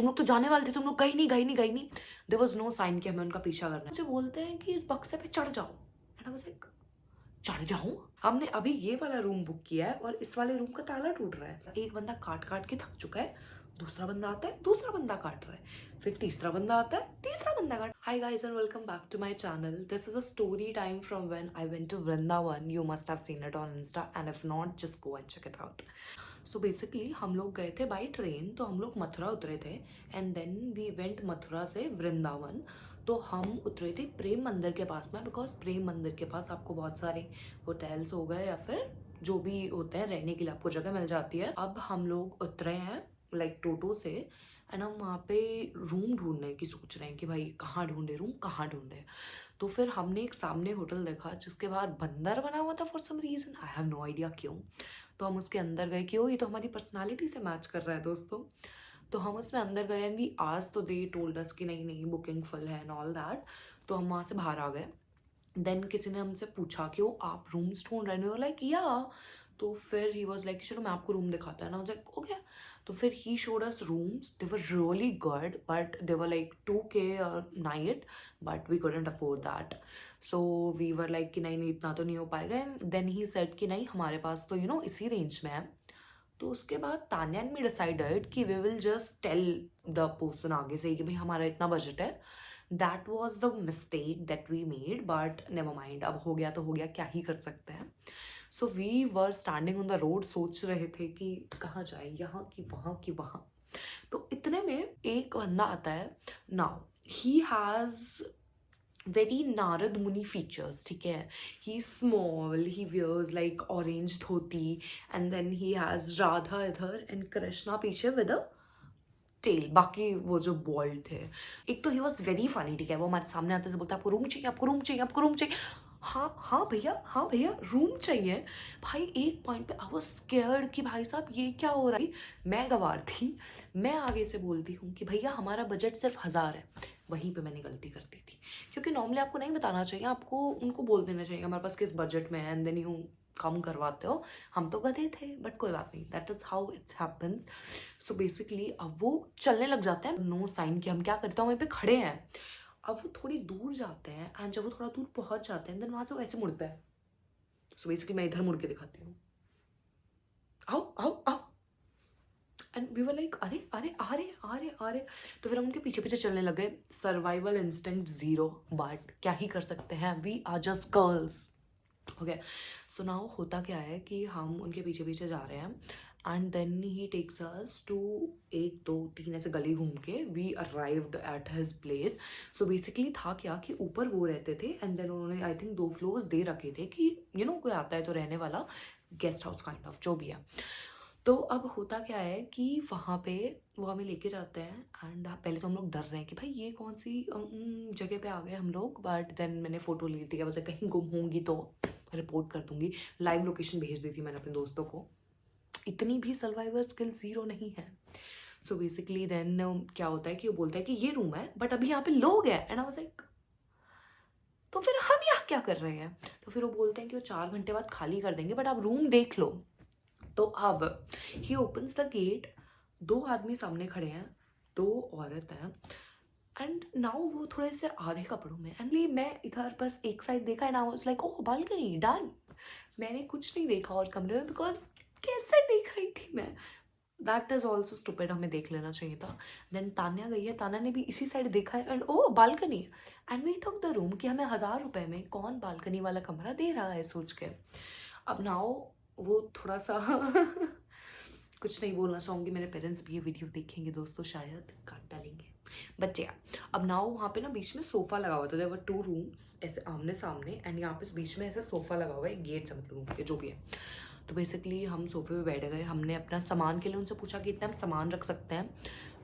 तुम लोग तो जाने वाले थे, तुम लोग गई नहीं गई नहीं गई नहीं। देयर वाज नो साइन कि हमें उनका पीछा करना है। मुझे बोलते हैं कि इस बक्से पे चढ़ जाओ, एंड आई वाज लाइक चढ़ जाऊं? हमने अभी ये वाला रूम बुक किया है और इस वाले रूम का ताला टूट रहा है। एक बंदा काट काट के थक चुका है, दूसरा बंदा आता है, दूसरा बंदा काट रहा है, फिर तीसरा बंदा आता है, तीसरा बंदा काट। Hi guys and welcome back to my channel. This is a story time from when I went to Vrindavan. You must have seen it on Insta and if not just go and check it out. So basically हम लोग गए थे by train, तो हम लोग मथुरा उतरे थे and then we went Mathura से वृंदावन। तो हम उतरे थे प्रेम मंदिर के पास में, बिकॉज प्रेम मंदिर के पास आपको बहुत सारे होटल्स हो गए या फिर जो भी होते हैं रहने के लिए आपको जगह मिल जाती है। अब हम लोग उतरे हैं लाइक टोटो से एंड हम वहाँ पे रूम ढूंढने की सोच रहे हैं कि भाई कहाँ ढूंढे रूम, कहाँ ढूंढे। तो फिर हमने एक सामने होटल देखा जिसके बाहर बंदर बना हुआ था for some reason, I have no idea क्यों। तो हम उसके अंदर गए कि ओ ये तो हमारी पर्सनालिटी से मैच कर रहा है दोस्तों। तो हम उसमें अंदर गए एंड वी आज तो दे टोल्ड अस कि नहीं नहीं बुकिंग फुल है एंड ऑल दैट। तो हम वहाँ से बाहर आ गए। देन किसी ने हमसे पूछा कि वो आप रूम्स ढूंढ रहे हो, लाइक या। तो फिर ही वॉज लाइक चलो मैं आपको रूम दिखाता है ना, लाइक ओके। तो फिर he showed us rooms, they were really good but they were like 2K night, but we couldn't afford that. So we were like कि नहीं नहीं इतना तो नहीं हो पाएगा। देन ही सेड कि नहीं हमारे पास तो इसी रेंज में है। तो उसके बाद तान्या एंड मी डिसाइडेड कि we will just tell the person आगे से कि भाई हमारा इतना बजट है। That was the mistake that we made, but never mind, अब हो गया तो हो गया, क्या ही कर सकते हैं। So we were standing on the road, सोच रहे थे कि कहाँ जाए, यहाँ की वहाँ की वहाँ। तो इतने में एक बंदा आता है। Now he has very Narad Muni features, ठीक है। He's small, he wears like orange dhoti and then he has Radha इधर and Krishna पीछे with a टेल। बाकी वो जो बॉल्ड थे, एक तो ही वॉज वेरी फनी, ठीक है। वो हमारे सामने आते थे, बोलता आपको रूम चाहिए, आपको रूम चाहिए, आपको रूम चाहिए। हाँ हाँ भैया, हाँ भैया रूम चाहिए। भाई एक पॉइंट पे आई वाज स्केयर्ड कि भाई साहब ये क्या हो रहा है। मैं गवार थी, मैं आगे से बोलती हूँ कि भैया हमारा बजट सिर्फ 1000 है। वहीं पे मैंने गलती कर दी थी, क्योंकि नॉर्मली आपको नहीं बताना चाहिए, आपको उनको बोल देना चाहिए हमारे पास किस बजट में है एंड देन यू कम करवाते हो। हम तो गधे थे बट कोई बात नहीं, that is how it's happens. So basically अब वो चलने लग जाते हैं, नो साइन कि हम क्या करते हैं, वहीं पे खड़े हैं। अब वो थोड़ी दूर जाते हैं एंड जब वो थोड़ा दूर पहुंच जाते हैं देन वहां से वो ऐसे मुड़ता है। सो बेसिकली मैं इधर मुड़ के दिखाती हूँ, आओ आओ आओ। एंड वी वर लाइक अरे अरे आ रहे आ रहे आ रहे। तो फिर हम उनके पीछे पीछे चलने लगे। सर्वाइवल इंस्टिंक्ट जीरो, बट क्या ही कर सकते हैं, we are just girls. Okay, so now होता क्या है कि हम उनके पीछे पीछे जा रहे हैं and then he takes us to 1 2 3 ऐसे गली घूम के we arrived at his place. So basically था क्या कि ऊपर वो रहते थे एंड देन उन्होंने आई थिंक 2 फ्लोर्स दे रखे थे कि कोई आता है तो रहने वाला, गेस्ट हाउस काइंड ऑफ जो भी है। तो अब होता क्या है कि वहाँ पे वो हमें लेके जाते हैं एंड पहले तो हम लोग डर रहे हैं कि भाई ये कौन सी जगह पे आ गए हम लोग। बट देन मैंने फ़ोटो ली थी, वैसे कहीं गुम होंगी तो रिपोर्ट कर दूंगी। लाइव लोकेशन भेज दी थी मैंने अपने दोस्तों को, इतनी भी सर्वाइवर स्किल जीरो नहीं है। सो बेसिकली देन क्या होता है कि वो बोलता है कि ये रूम है बट अभी यहाँ पे लोग हैं एंड आई वाज लाइक तो फिर हम यहाँ क्या कर रहे हैं। तो फिर वो बोलते हैं कि वो 4 घंटे बाद खाली कर देंगे बट आप रूम देख लो। तो अब ही ओपन्स द गेट, 2 आदमी सामने खड़े हैं, 2 औरत हैं एंड नाउ वो थोड़े से आधे कपड़ों में एंड मैं इधर बस एक साइड देखा है ना, was like oh balcony done. मैंने कुछ नहीं देखा और कमरे में, बिकॉज कैसे देख रही थी मैं। दैट इज ऑल्सो स्टूपिड, हमें देख लेना चाहिए था। देन तान्या गई है, तान्या ने भी इसी साइड देखा है and oh balcony. And we took the room कि हमें 1000 रुपए में कौन बालकनी वाला कमरा दे रहा है सोच के। अब नाउ वो थोड़ा सा कुछ नहीं बोलना चाहूँगी, मेरे पेरेंट्स भी ये वीडियो देखेंगे दोस्तों, शायद काट डालेंगे बच्चे। अब नाउ वहाँ पे ना बीच में सोफा लगा हुआ था, देयर वर 2 रूम्स ऐसे आमने सामने एंड यहाँ पे बीच में ऐसा सोफा लगा हुआ है, गेट से मतलब रूम के जो भी है। तो बेसिकली हम सोफे पे बैठ गए, हमने अपना सामान के लिए उनसे पूछा कि इतना हम सामान रख सकते हैं।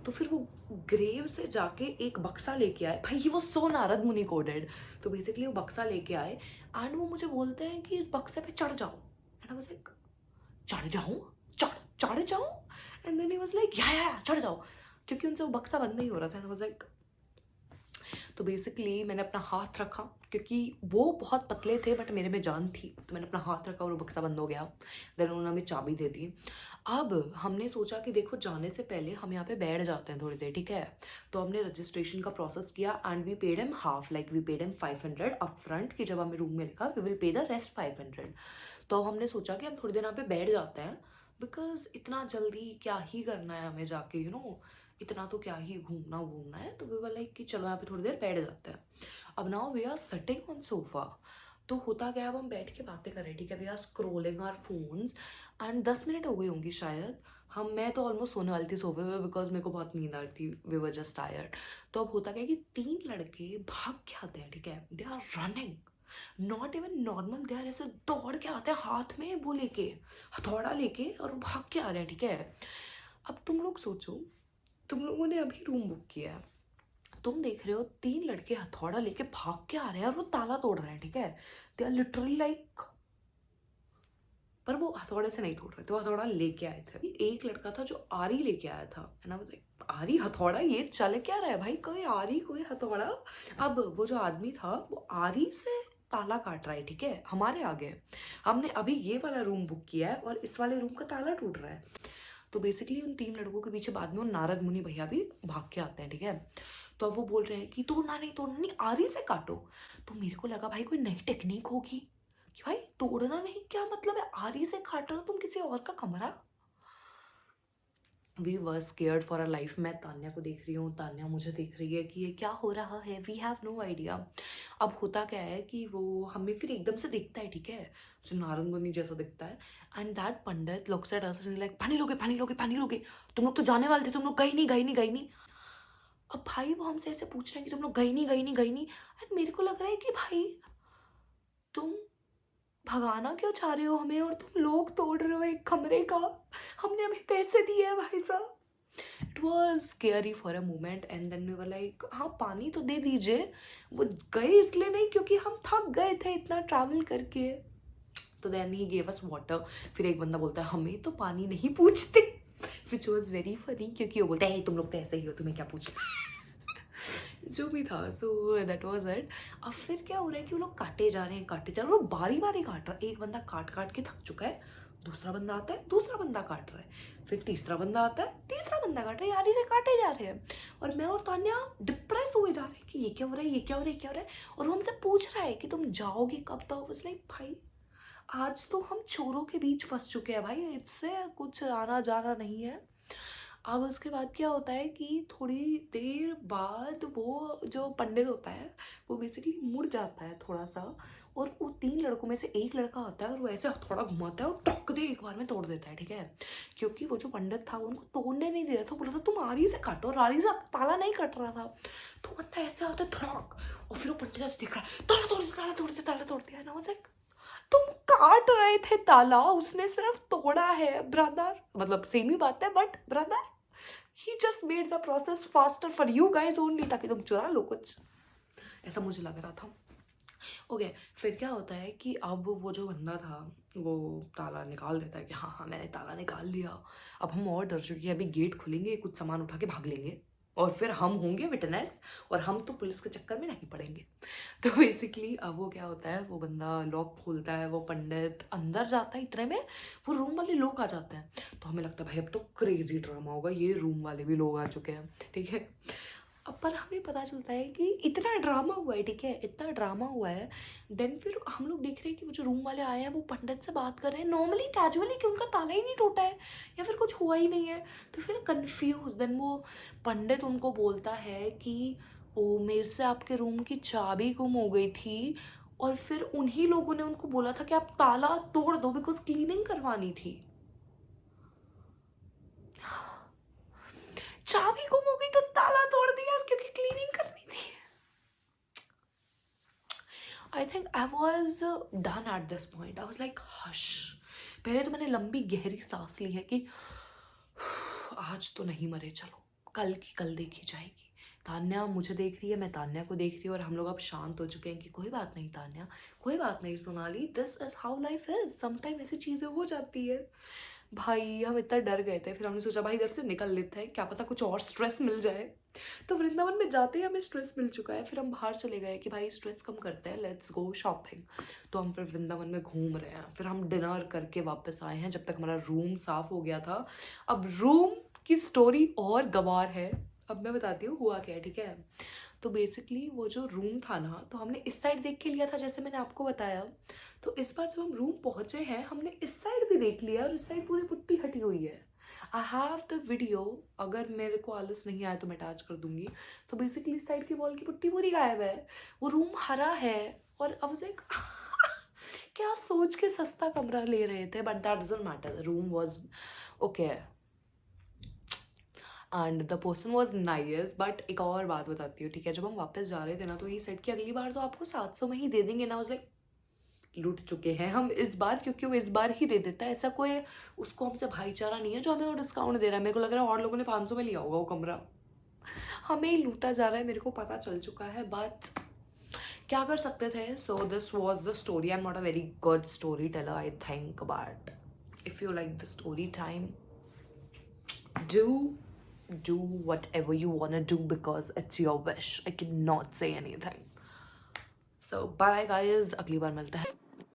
तो फिर वो ग्रेव से जाके एक बक्सा लेके आए, भाई ही वो सो नारद मुनि कोडेड। तो बेसिकली वो बक्सा लेके आए एंड वो मुझे बोलते हैं कि इस बक्से पे चढ़ जाओ एंड आई वाज लाइक चढ़ जाऊँ, चढ़ चढ़ जाऊँ। And then he was like yeah चढ़ जाओ, क्योंकि उनसे वो बक्सा बंद नहीं हो रहा था एंड आई वाज लाइक। तो बेसिकली मैंने अपना हाथ रखा, क्योंकि वो बहुत पतले थे बट मेरे में जान थी, तो मैंने अपना हाथ रखा और वो बक्सा बंद हो गया। देन उन्होंने हमें चाबी दे दी। अब हमने सोचा कि देखो जाने से पहले हम यहाँ पे बैठ जाते हैं थोड़ी देर, ठीक है। तो हमने रजिस्ट्रेशन का प्रोसेस किया and we paid him half, like we paid him 500 up front, कि जब हमें रूम मिलेगा we will pay the rest 500। तो हमने सोचा कि हम थोड़ी देर यहाँ पे बैठ जाते हैं, बिकॉज इतना जल्दी क्या ही करना है हमें जाके, इतना तो क्या ही घूमना वूमना है। तो वी वर लाइक कि चलो यहाँ पे थोड़ी देर बैठ जाते हैं। अब now we are sitting on sofa. तो होता क्या है, अब हम बैठ के बातें कर रहे हैं, ठीक है। We are scrolling our phones and 10 minute हो गई होंगी शायद। मैं तो ऑलमोस्ट सोने वाली थी सोफे पे, बिकॉज मेरे को बहुत नींद आ रही थी, वी वर जस्ट टायर्ड। तो अब होता क्या है कि 3 लड़के भाग के आते हैं, ठीक है। They are running, not even normal, they are ऐसे दौड़ के आते हैं हाथ में वो लेके, हथौड़ा लेके, और भाग के आ रहे हैं, ठीक है। अब तुम लोग सोचो, तुम लोगों ने अभी रूम बुक किया है, तुम देख रहे हो 3 लड़के हथौड़ा लेके भाग के आ रहे हैं और वो ताला तोड़ रहे हैं, ठीक है। दे आर लिटरली लाइक, पर वो हथौड़े से नहीं तोड़ रहे थे, वो हथौड़ा लेके आए थे। एक लड़का था जो आरी लेके आया था, है ना, आरी हथौड़ा ये चल क्या रहा है भाई, कोई आरी कोई हथौड़ा। अब वो जो आदमी था वो आरी से ताला काट रहा है, ठीक है, हमारे आगे। हमने अभी ये वाला रूम बुक किया है और इस वाले रूम का ताला टूट रहा है। तो बेसिकली उन 3 लड़कों के पीछे बाद में वो नारद मुनि भैया भी भाग के आते हैं, ठीक है। तो अब वो बोल रहे हैं कि तोड़ना नहीं आरी से काटो। तो मेरे को लगा भाई कोई नई टेक्निक होगी कि भाई तोड़ना नहीं, क्या मतलब है, आरी से काट रहे हो तुम किसी और का कमरा। We were scared for a life. मैं तान्या को देख रही हूँ, तान्या मुझे देख रही है कि ये क्या हो रहा है, वी हैव नो आइडिया। अब होता क्या है कि वो हमें फिर एकदम से दिखता है, ठीक है, जो नारद मुनि जैसा दिखता है। And that Pandit looks at us and like, पानी लोगे पानी लोगे पानी लोगे, तुम लोग तो जाने वाले थे, तुम लोग गए नहीं गए नहीं गए नहीं। अब भाई वो हमसे ऐसे पूछ रहे हैं कि तुम लोग गई नहीं गई नहीं गई नहीं। एंड मेरे को लग रहा है कि भाई तुम भगाना क्यों चाह रहे हो हमें, और तुम लोग तोड़ रहे हो एक कमरे का, हमने अभी पैसे दिए हैं भाई साहब। It was scary for a moment and then we were like हाँ पानी तो दे दीजिए। वो गए इसलिए नहीं क्योंकि हम थक गए थे इतना ट्रैवल करके। तो then he gave us water. फिर एक बंदा बोलता है हमें तो पानी नहीं पूछते, विच वॉज वेरी फनी, क्योंकि वो बोलता है तुम लोग तो ऐसे ही हो, तुम्हें क्या पूछना जो भी था। So that was it. अब फिर क्या हो रहा है कि वो लोग काटे जा रहे हैं काटे जा रहे हैं, और बारी बारी काट रहा है। एक बंदा काट काट के थक चुका है, दूसरा बंदा आता है, दूसरा बंदा काट रहा है, फिर तीसरा बंदा आता है, तीसरा बंदा काट रहा है, यारी से काटे जा रहे हैं। और मैं और तान्या डिप्रेस हुए जा रहे हैं कि ये क्या हो रहा है, ये क्या हो रहा है, ये क्या हो रहा है। और वो हमसे पूछ रहा है कि तुम जाओगे कब, तो बस लाइक भाई आज तो हम चोरों के बीच फंस चुके हैं भाई, इससे कुछ आना जाना नहीं है। अब उसके बाद क्या होता है कि थोड़ी देर बाद वो जो पंडित होता है वो बेसिकली मुड़ जाता है थोड़ा सा, और वो 3 लड़कों में से एक लड़का होता है और वो ऐसे थोड़ा घुमाता है और टक दे एक बार में तोड़ देता है, ठीक है। क्योंकि वो जो पंडित था उनको तोड़ने नहीं दे रहा था, बोला था तुम आरी से काटो, और आरी से ताला नहीं कट रहा था। तो बंदा ऐसे आता है धड़क, और फिर वो पंडित ऐसे देख रहा है, ताला तोड़ दिया ताला तोड़ दिया ताला तोड़ दिया ना। लाइक तुम काट रहे थे ताला, उसने सिर्फ तोड़ा है ब्रदर, मतलब सेम ही बात है but brother he just made the process faster for you guys only, ताकि तुम चुरा लो कुछ, ऐसा मुझे लग रहा था। ओके फिर क्या होता है कि अब वो जो बंदा था वो ताला निकाल देता है कि हाँ हाँ मैंने ताला निकाल लिया। अब हम और डर चुके हैं, अभी गेट खुलेंगे कुछ सामान उठा के भाग लेंगे और फिर हम होंगे विटनेस, और हम तो पुलिस के चक्कर में नहीं पड़ेंगे। तो बेसिकली अब वो क्या होता है, वो बंदा लॉक खोलता है, वो पंडित अंदर जाता है, इतने में वो रूम वाले लोग आ जाते हैं। तो हमें लगता है भाई अब तो क्रेजी ड्रामा होगा, ये रूम वाले भी लोग आ चुके हैं, ठीक है। अब पर हमें पता चलता है कि इतना ड्रामा हुआ है, ठीक है, इतना ड्रामा हुआ है। देन फिर हम लोग देख रहे हैं कि वो जो रूम वाले आए हैं वो पंडित से बात कर रहे हैं नॉर्मली कैजुअली कि उनका ताला ही नहीं टूटा है या फिर कुछ हुआ ही नहीं है। तो फिर कंफ्यूज, देन वो पंडित उनको बोलता है कि ओ मेरे से आपके रूम की चाबी गुम हो गई थी, और फिर उन्हीं लोगों ने उनको बोला था कि आप ताला तोड़ दो बिकॉज क्लीनिंग करवानी थी। चाबी गुम हो गई तो ताला तोड़ दिया क्योंकि क्लीनिंग करनी थी। I think I was done at this point. I was like hush. पहले तो मैंने लंबी गहरी सांस ली है कि आज तो नहीं मरे, चलो कल की कल देखी जाएगी। तान्या मुझे देख रही है, मैं तान्या को देख रही हूँ, और हम लोग अब शांत हो चुके हैं कि कोई बात नहीं तान्या, कोई बात नहीं Sonali, this is how life is, sometime ऐसी चीज़ें हो जाती है। भाई हम इतना डर गए थे, फिर हमने सोचा भाई इधर से निकल लेते हैं, क्या पता कुछ और स्ट्रेस मिल जाए। तो वृंदावन में जाते ही हमें स्ट्रेस मिल चुका है, फिर हम बाहर चले गए कि भाई स्ट्रेस कम करते हैं, लेट्स गो शॉपिंग। तो हम फिर वृंदावन में घूम रहे हैं, फिर हम डिनर करके वापस आए हैं, जब तक हमारा रूम साफ हो गया था। अब रूम की स्टोरी और गवार है, अब मैं बताती हूँ हुआ क्या है, ठीक है। तो बेसिकली वो जो रूम था ना, तो हमने इस साइड देख के लिया था जैसे मैंने आपको बताया। तो इस बार जब हम रूम पहुंचे हैं, हमने इस साइड भी देख लिया और इस साइड पूरी पुट्टी हटी हुई है। आई हैव द वीडियो, अगर मेरे को आलस नहीं आया तो मैं अटैच कर दूंगी। तो बेसिकली इस साइड की वॉल की पुट्टी पूरी गायब है, वो रूम हरा है। और अब एक क्या सोच के सस्ता कमरा ले रहे थे, but that doesn't matter, room was okay and the person was nice. But एक और बात बताती हूँ, ठीक है। जब हम वापस जा रहे थे ना, तो ये सेट कि अगली बार तो आपको 700 में ही दे देंगे ना, लाइक लूट चुके हैं हम इस बार, क्योंकि वो इस बार ही दे देता है। ऐसा कोई उसको हमसे भाईचारा नहीं है जो हमें वो डिस्काउंट दे रहा है। मेरे को लग रहा है और लोगों ने 500 में लिया होगा वो कमरा, हमें ही लूटा जा रहा है, मेरे को पता चल चुका है। बट क्या कर सकते थे। So this was the story. I am not a very good story teller I think, but if you like the story time, do whatever you want to do because it's your wish. I cannot say anything. So bye guys, अगली बार मिलते हैं।